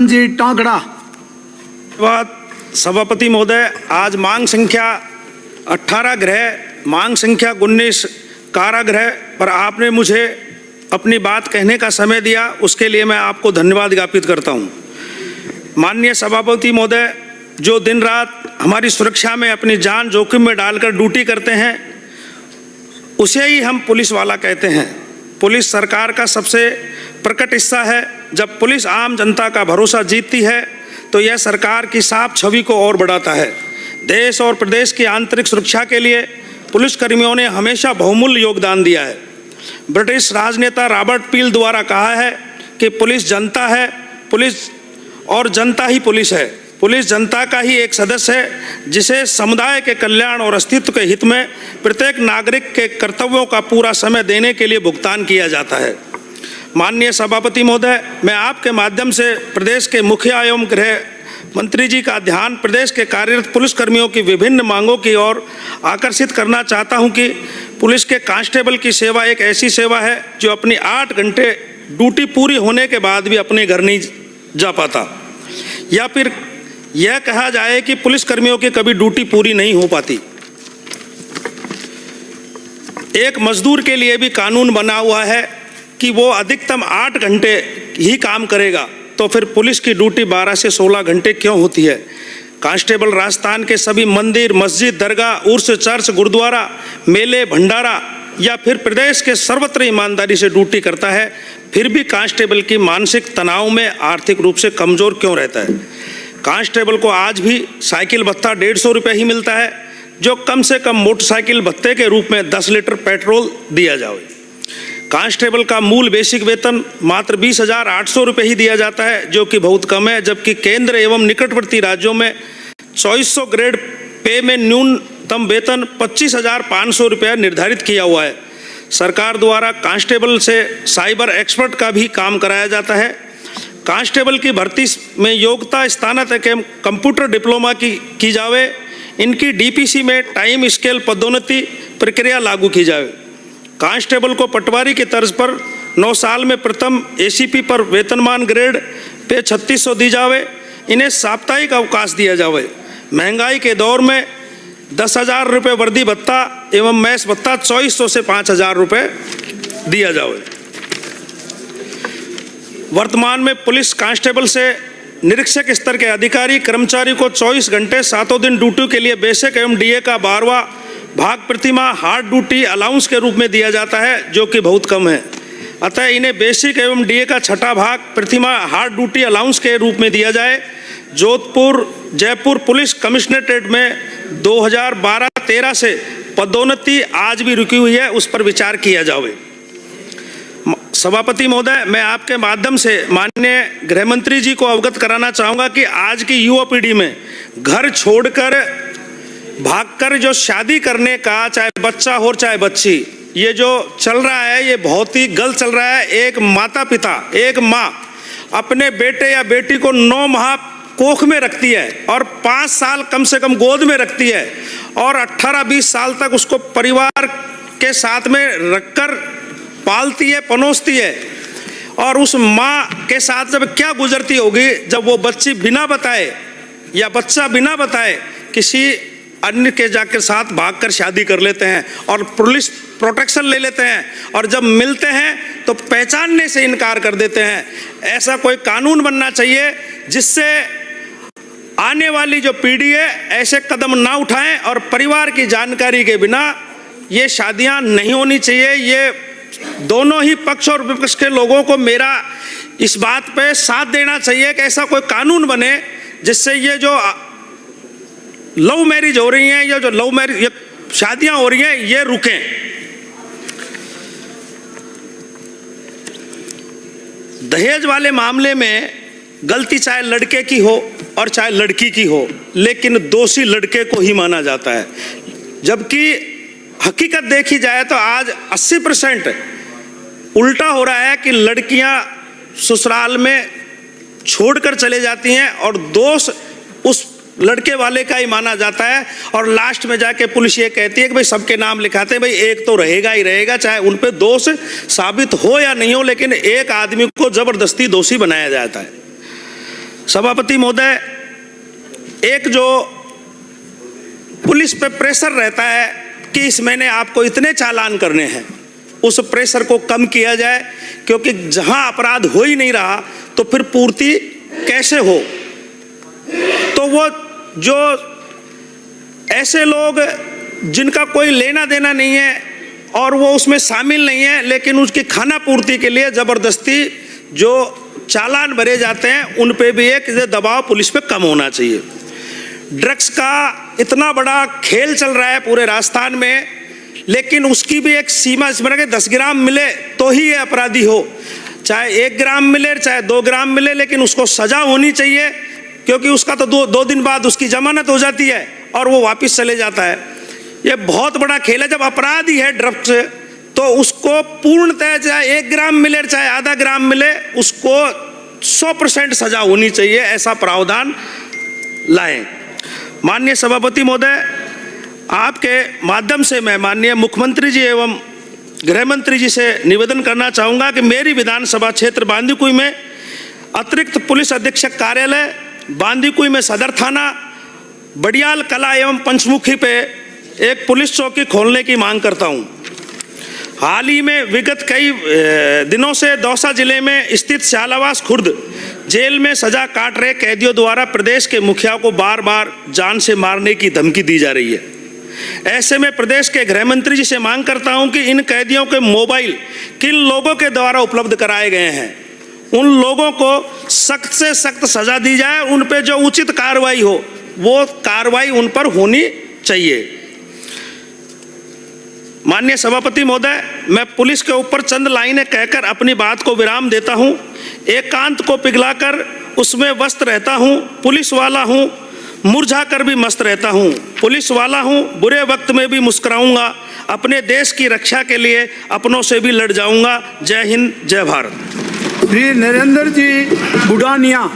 जी टांकड़ा। सभापति महोदय, आज मांग संख्या 18 गृह, मांग संख्या 19 कारागृह पर आपने मुझे अपनी बात कहने का समय दिया, उसके लिए मैं आपको धन्यवाद ज्ञापित करता हूं। माननीय सभापति महोदय, जो दिन रात हमारी सुरक्षा में अपनी जान जोखिम में डालकर ड्यूटी करते हैं, उसे ही हम पुलिस वाला कहते हैं। पुलिस सरकार का सबसे प्रकट हिस्सा है। जब पुलिस आम जनता का भरोसा जीतती है तो यह सरकार की साफ छवि को और बढ़ाता है। देश और प्रदेश की आंतरिक सुरक्षा के लिए पुलिसकर्मियों ने हमेशा बहुमूल्य योगदान दिया है। ब्रिटिश राजनेता रॉबर्ट पील द्वारा कहा है कि पुलिस जनता है, पुलिस और जनता ही पुलिस है। पुलिस जनता का ही एक सदस्य है जिसे समुदाय के कल्याण और अस्तित्व के हित में प्रत्येक नागरिक के कर्तव्यों का पूरा समय देने के लिए भुगतान किया जाता है। माननीय सभापति महोदय, मैं आपके माध्यम से प्रदेश के मुखिया एवं गृह मंत्री जी का ध्यान प्रदेश के कार्यरत पुलिसकर्मियों की विभिन्न मांगों की ओर आकर्षित करना चाहता हूं कि पुलिस के कांस्टेबल की सेवा एक ऐसी सेवा है जो अपनी 8 घंटे ड्यूटी पूरी होने के बाद भी अपने घर नहीं जा पाता, या फिर यह कहा जाए कि पुलिसकर्मियों की कभी ड्यूटी पूरी नहीं हो पाती। एक मजदूर के लिए भी कानून बना हुआ है कि वो अधिकतम 8 घंटे ही काम करेगा, तो फिर पुलिस की ड्यूटी 12 से 16 घंटे क्यों होती है? कांस्टेबल राजस्थान के सभी मंदिर, मस्जिद, दरगाह, उर्स, चर्च, गुरुद्वारा, मेले, भंडारा या फिर प्रदेश के सर्वत्र ईमानदारी से ड्यूटी करता है, फिर भी कांस्टेबल की मानसिक तनाव में आर्थिक रूप से कमज़ोर क्यों रहता है? कांस्टेबल को आज भी साइकिल भत्ता 150 रुपये ही मिलता है, जो कम से कम मोटरसाइकिल भत्ते के रूप में 10 लीटर पेट्रोल दिया जाए। कांस्टेबल का मूल बेसिक वेतन मात्र 20,800 रुपये ही दिया जाता है, जो कि बहुत कम है, जबकि केंद्र एवं निकटवर्ती राज्यों में 2400 ग्रेड पे में न्यूनतम वेतन 25,500 रुपये निर्धारित किया हुआ है। सरकार द्वारा कांस्टेबल से साइबर एक्सपर्ट का भी काम कराया जाता है। कांस्टेबल की भर्ती में योग्यता स्नातक एवं कंप्यूटर डिप्लोमा की जावे। इनकी डीपीसी में टाइम स्केल पदोन्नति प्रक्रिया लागू की जाए। कांस्टेबल को पटवारी की तर्ज पर 9 साल में प्रथम एसीपी पर वेतनमान ग्रेड पे 3600 दी जावे। इन्हें साप्ताहिक अवकाश दिया जावे। महंगाई के दौर में 10,000 रुपये वर्दी भत्ता एवं मैस भत्ता 2400 से 5,000 रुपये दिया जावे। वर्तमान में पुलिस कांस्टेबल से निरीक्षक स्तर के अधिकारी कर्मचारी को 24 घंटे 7 दिन ड्यूटी के लिए बेसिक एवं डीए का 12वां भाग प्रतिमाह हार्ड ड्यूटी अलाउंस के रूप में दिया जाता है, जो कि बहुत कम है। अतः इन्हें बेसिक एवं डीए का 6ठा भाग प्रतिमाह हार्ड ड्यूटी अलाउंस के रूप में दिया जाए। जोधपुर जयपुर पुलिस कमिश्नरेट में 2012-13 से पदोन्नति आज भी रुकी हुई है, उस पर विचार किया जाए। सभापति महोदय, मैं आपके माध्यम से माननीय गृह मंत्री जी को अवगत कराना चाहूँगा कि आज की युवा पीढ़ी में घर छोड़कर भागकर जो शादी करने का, चाहे बच्चा हो चाहे बच्ची, ये जो चल रहा है ये बहुत ही गलत चल रहा है। एक माता पिता, एक माँ अपने बेटे या बेटी को 9 माह कोख में रखती है और 5 साल कम से कम गोद में रखती है और 18-20 साल तक उसको परिवार के साथ में रखकर पालती है, पनोसती है, और उस माँ के साथ जब क्या गुजरती होगी जब वो बच्ची बिना बताए या बच्चा बिना बताए किसी अन्य के जाकर साथ भागकर शादी कर लेते हैं और पुलिस प्रोटेक्शन ले लेते हैं, और जब मिलते हैं तो पहचानने से इनकार कर देते हैं। ऐसा कोई कानून बनना चाहिए जिससे आने वाली जो पीढ़ी है ऐसे कदम ना उठाएं और परिवार की जानकारी के बिना ये शादियां नहीं होनी चाहिए। ये दोनों ही पक्ष और विपक्ष के लोगों को मेरा इस बात पे साथ देना चाहिए कि ऐसा कोई कानून बने जिससे ये जो लव मैरिज हो रही हैं या जो लव मैरिज शादियां हो रही हैं ये रुकें। दहेज वाले मामले में गलती चाहे लड़के की हो और चाहे लड़की की हो, लेकिन दोषी लड़के को ही माना जाता है, जबकि हकीकत देखी जाए तो आज 80% उल्टा हो रहा है कि लड़कियां ससुराल में छोड़कर चले जाती हैं और दोष उस लड़के वाले का ही माना जाता है, और लास्ट में जाके पुलिस ये कहती है कि भाई सबके नाम लिखाते हैं, भाई एक तो रहेगा ही रहेगा, चाहे उन पे दोष साबित हो या नहीं हो, लेकिन एक आदमी को जबरदस्ती दोषी बनाया जाता है। सभापति महोदय, एक जो पुलिस पे प्रेशर रहता है कि इस महीने आपको इतने चालान करने हैं, उस प्रेशर को कम किया जाए, क्योंकि जहां अपराध हो ही नहीं रहा तो फिर पूर्ति कैसे हो। तो वो जो ऐसे लोग जिनका कोई लेना देना नहीं है और वो उसमें शामिल नहीं है, लेकिन उसकी खाना पूर्ति के लिए ज़बरदस्ती जो चालान भरे जाते हैं, उन पे भी एक दबाव पुलिस पे कम होना चाहिए। ड्रग्स का इतना बड़ा खेल चल रहा है पूरे राजस्थान में, लेकिन उसकी भी एक सीमा, इसमें कि 10 ग्राम मिले तो ही ये अपराधी हो, चाहे 1 ग्राम मिले चाहे 2 ग्राम मिले, लेकिन उसको सजा होनी चाहिए, क्योंकि उसका तो दो दिन बाद उसकी जमानत हो जाती है और वो वापस चले जाता है। ये बहुत बड़ा खेल है। जब अपराधी है ड्रग्स तो उसको पूर्णतः चाहे 1 ग्राम मिले चाहे आधा ग्राम मिले, उसको 100% सजा होनी चाहिए, ऐसा प्रावधान लाएं। माननीय सभापति महोदय, आपके माध्यम से मैं माननीय मुख्यमंत्री जी एवं गृह मंत्री जी से निवेदन करना चाहूँगा कि मेरी विधानसभा क्षेत्र बांदीकुई में अतिरिक्त पुलिस अधीक्षक कार्यालय, बांदीकुई में सदर थाना, बडियाल कला एवं पंचमुखी पे एक पुलिस चौकी खोलने की मांग करता हूँ। हाल ही में विगत कई दिनों से दौसा जिले में स्थित श्यालावास खुर्द जेल में सजा काट रहे कैदियों द्वारा प्रदेश के मुखिया को बार बार जान से मारने की धमकी दी जा रही है। ऐसे में प्रदेश के गृह मंत्री जी से मांग करता हूं कि इन कैदियों के मोबाइल किन लोगों के द्वारा उपलब्ध कराए गए हैं, उन लोगों को सख्त से सख्त सजा दी जाए, उन पे जो उचित कार्रवाई हो वो कार्रवाई उन पर होनी चाहिए। माननीय सभापति महोदय, मैं पुलिस के ऊपर चंद लाइनें कहकर अपनी बात को विराम देता हूं। एकांत को पिघलाकर उसमें व्यस्त रहता हूं, पुलिस वाला हूं, मुरझा कर भी मस्त रहता हूं, पुलिस वाला हूं, बुरे वक्त में भी मुस्कुराऊंगा, अपने देश की रक्षा के लिए अपनों से भी लड़ जाऊंगा। जय हिंद, जय भारत। श्री नरेंद्र जी बुढ़ानिया।